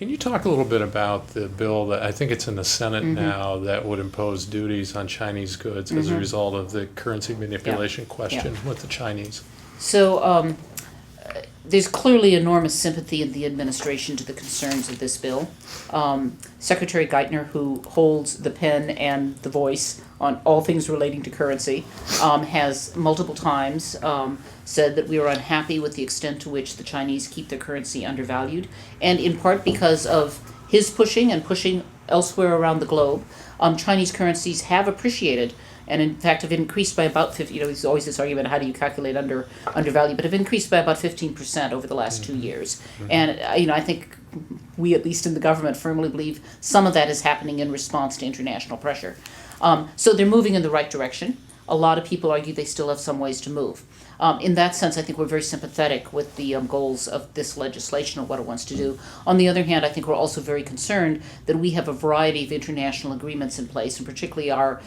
Can you talk a little bit about the bill that I think it's in the Senate now that would impose duties on Chinese goods as a result of the currency manipulation question with the Chinese? So there's clearly enormous sympathy in the administration to the concerns of this bill. Secretary Geithner, who holds the pen and the voice on all things relating to currency, has multiple times said that we are unhappy with the extent to which the Chinese keep their currency undervalued, and in part because of his pushing and pushing elsewhere around the globe, Chinese currencies have appreciated and in fact have increased by about 50, there's always this argument, how do you calculate undervalue, but have increased by about 15% over the last 2 years. And, I think we, at least in the government, firmly believe some of that is happening in response to international pressure. So they're moving in the right direction. A lot of people argue they still have some ways to move. In that sense, I think we're very sympathetic with the goals of this legislation and what it wants to do. On the other hand, I think we're also very concerned that we have a variety of international agreements in place, and particularly our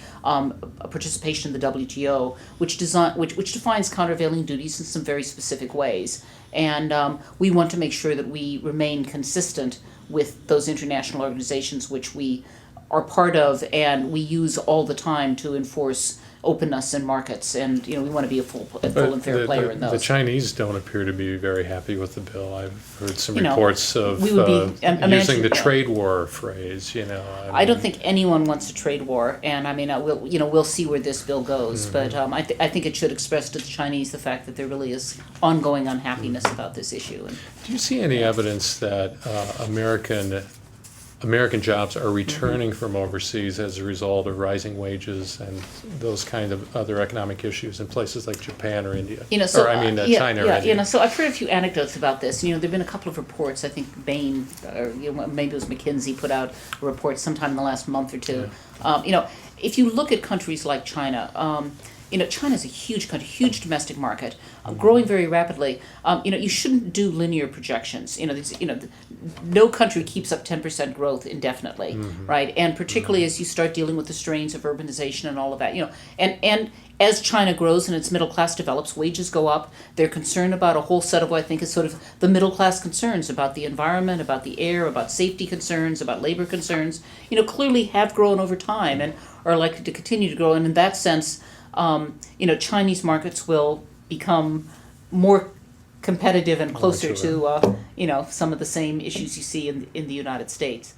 participation in the WTO, which defines countervailing duties in some very specific ways. And we want to make sure that we remain consistent with those international organizations which we are part of and we use all the time to enforce openness in markets, and we want to be a full and fair player in those. The Chinese don't appear to be very happy with the bill. I've heard some You know, reports of we would be- using the yeah. trade war phrase. I don't think anyone wants a trade war, and we'll see where this bill goes. But I think it should express to the Chinese the fact that there really is ongoing unhappiness about this issue. And Do you see any evidence that American jobs are returning from overseas as a result of rising wages and those kind of other economic issues in places like Japan or India? China or India. So I've heard a few anecdotes about this. There've been a couple of reports. I think Bain, or maybe it was McKinsey, put out a report sometime in the last month or two. If you look at countries like China. China's a huge country, huge domestic market, growing very rapidly. You shouldn't do linear projections. No country keeps up 10% growth indefinitely, right? And particularly as you start dealing with the strains of urbanization and all of that. And as China grows and its middle class develops, wages go up. They're concerned about a whole set of what I think is sort of the middle class concerns about the environment, about the air, about safety concerns, about labor concerns. Clearly have grown over time and are likely to continue to grow. And in that sense, Chinese markets will become more competitive and closer to, some of the same issues you see in the United States.